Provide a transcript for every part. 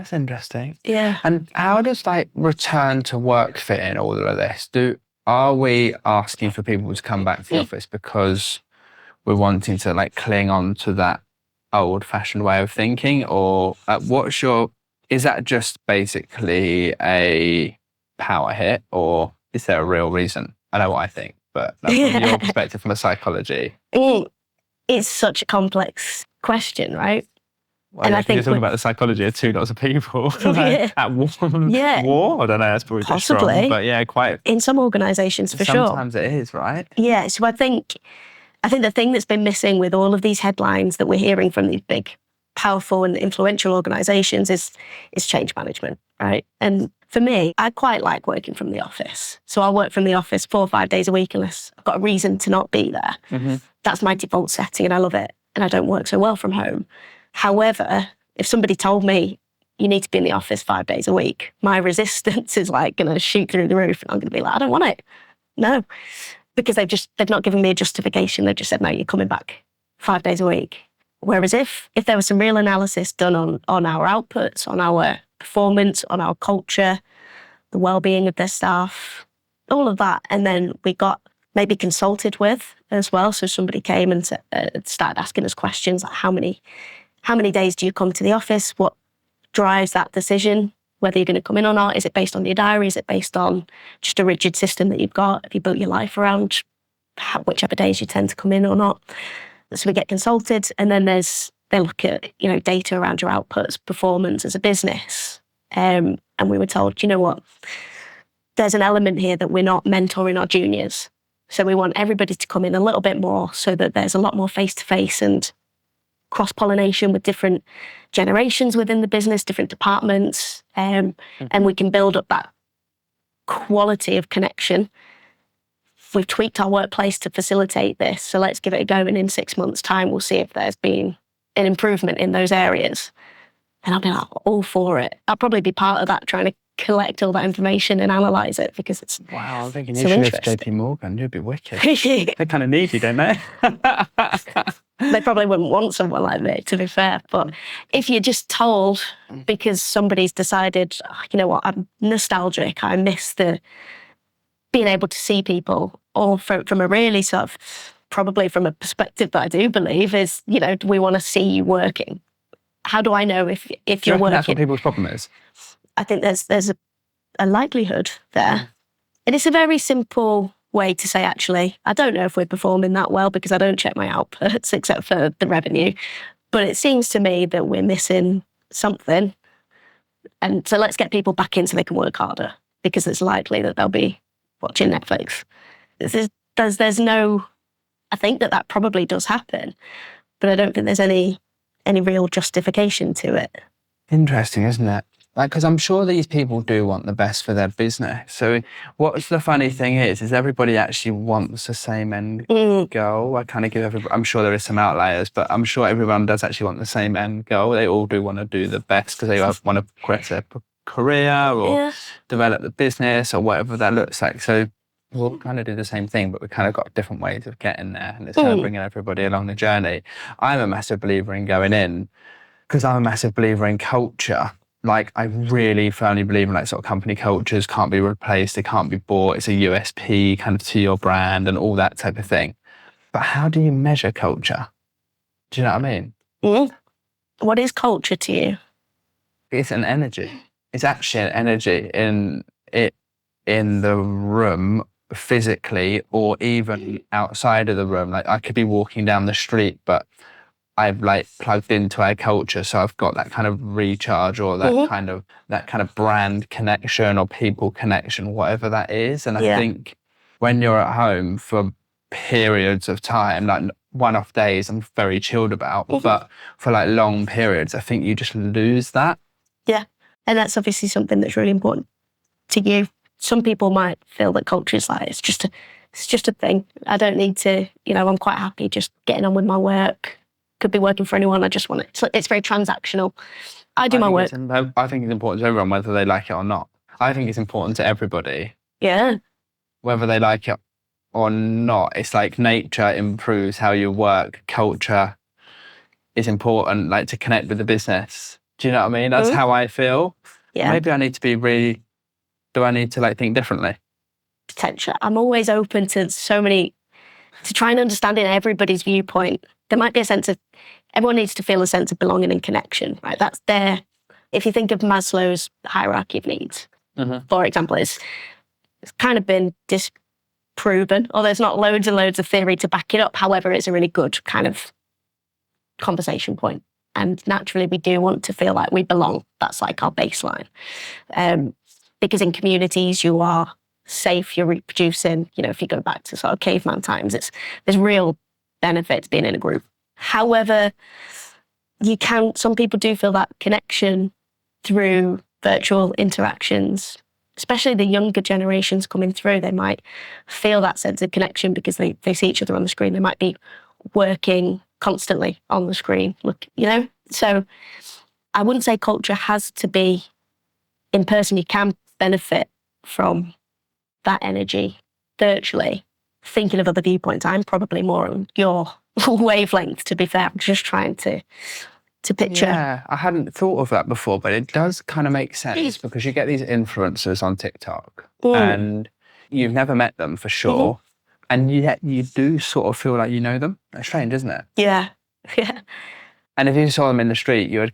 That's interesting. Yeah. And how does like return to work fit in all of this? Are we asking for people to come back to the office because we're wanting to like cling on to that old fashioned way of thinking, or is that just basically a power hit, or is there a real reason? I know what I think, but from your perspective, from a psychology. It's such a complex question, right? Well, and I think you're talking about the psychology of two lots of people at war. Yeah. War? I don't know, that's probably possibly strong, but yeah, quite. In some organisations, for sure. Sometimes it is, right? Yeah, so I think the thing that's been missing with all of these headlines that we're hearing from these big, powerful and influential organisations is change management, right? And for me, I quite like working from the office. So I'll work from the office 4 or 5 days a week unless I've got a reason to not be there. Mm-hmm. That's my default setting and I love it. And I don't work so well from home. However, if somebody told me you need to be in the office 5 days a week, my resistance is like going to shoot through the roof and I'm going to be like, I don't want it. No. Because they've not given me a justification. They've just said, no, you're coming back 5 days a week. Whereas if there was some real analysis done on our outputs, on our performance, on our culture, the well-being of their staff, all of that, and then we got maybe consulted with as well. So somebody came and started asking us questions like how many days do you come to the office? What drives that decision? Whether you're going to come in or not? Is it based on your diary? Is it based on just a rigid system that you've got? Have you built your life around whichever days you tend to come in or not? So we get consulted, and then they look at data around your outputs, performance as a business, and we were told, you know what? There's an element here that we're not mentoring our juniors, so we want everybody to come in a little bit more, so that there's a lot more face-to-face and cross-pollination with different generations within the business, different departments, and we can build up that quality of connection. We've tweaked our workplace to facilitate this, so let's give it a go, and in 6 months' time, we'll see if there's been an improvement in those areas. And I'll be like, all for it. I'll probably be part of that, trying to collect all that information and analyse it, because it's wow, I'm thinking you should go to JP Morgan, you'd be wicked. They kind of need you, don't they? They probably wouldn't want someone like me, to be fair. But if you're just told because somebody's decided, oh, you know what, I'm nostalgic, I miss the being able to see people, or from a really sort of, probably from a perspective that I do believe is, we want to see you working. How do I know if you're working? That's what people's problem is? I think there's a likelihood there. And it's a very simple way to say, actually, I don't know if we're performing that well because I don't check my outputs except for the revenue. But it seems to me that we're missing something. And so let's get people back in so they can work harder, because it's likely that they'll be watching Netflix. There's no, I think that probably does happen, but I don't think there's any real justification to it. Interesting, isn't it? Because I'm sure these people do want the best for their business. So what's the funny thing is everybody actually wants the same end goal. I kind of give everybody, I'm sure there is some outliers, but I'm sure everyone does actually want the same end goal. They all do want to do the best because they want to progress their career or develop the business or whatever that looks like. So we'll kind of do the same thing, but we kind of got different ways of getting there, and it's kind of bringing everybody along the journey. I'm a massive believer in going in because I'm a massive believer in culture. Like, I really firmly believe in sort of company cultures can't be replaced, they can't be bought. It's a USP kind of to your brand and all that type of thing. But how do you measure culture? Do you know what I mean? What is culture to you? It's an energy. It's actually an energy in the room physically, or even outside of the room. Like, I could be walking down the street, but I've plugged into our culture, so I've got that kind of recharge, or that kind of brand connection or people connection, whatever that is. And I think when you're at home for periods of time, like one-off days, I'm very chilled about, but for long periods, I think you just lose that. Yeah, and that's obviously something that's really important to you. Some people might feel that culture is it's just a thing. I don't need to, I'm quite happy just getting on with my work. Could be working for anyone. I just want it. It's very transactional. I do my work. I think it's important to everyone, whether they like it or not. I think it's important to everybody. Yeah. Whether they like it or not. It's like nature improves how you work. Culture is important, to connect with the business. Do you know what I mean? That's how I feel. Yeah. Maybe I need to be do I need to like think differently? Potential. I'm always open to to try and understanding everybody's viewpoint. There might be a sense of, everyone needs to feel a sense of belonging and connection, right? That's there. If you think of Maslow's hierarchy of needs, for example, it's kind of been disproven, or there's not loads and loads of theory to back it up. However, it's a really good kind of conversation point. And naturally, we do want to feel like we belong. That's like our baseline. Because in communities, you are safe, you're reproducing. You know, if you go back to sort of caveman times, there's real benefits being in a group. However, some people do feel that connection through virtual interactions, especially the younger generations coming through. They might feel that sense of connection because they see each other on the screen. They might be working constantly on the screen, So I wouldn't say culture has to be in person. You can benefit from that energy virtually, thinking of other viewpoints. I'm probably more on your wavelength, to be fair. I'm just trying to picture. Yeah, I hadn't thought of that before, but it does kind of make sense because you get these influencers on TikTok and you've never met them for sure. And yet you do sort of feel like you know them. It's strange, isn't it? Yeah. And if you saw them in the street, you would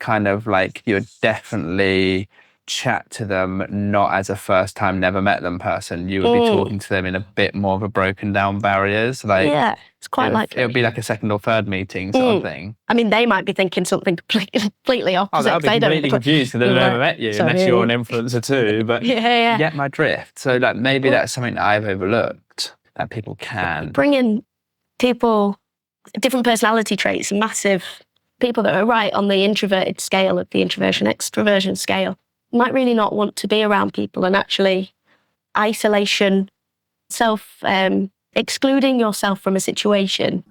definitely chat to them, not as a first time, never met them person. You would be talking to them in a bit more of a broken down barriers. It's quite likely. It would be like a second or third meeting sort of thing. I mean, they might be thinking something completely opposite. Oh, they'll be completely confused because they've never met you, unless you're an influencer too. But get my drift. So maybe that's something that I've overlooked, that people can. Bring in people, different personality traits, massive people that are right on the introverted scale of the introversion-extroversion scale. Might really not want to be around people, and actually isolation, excluding yourself from a situation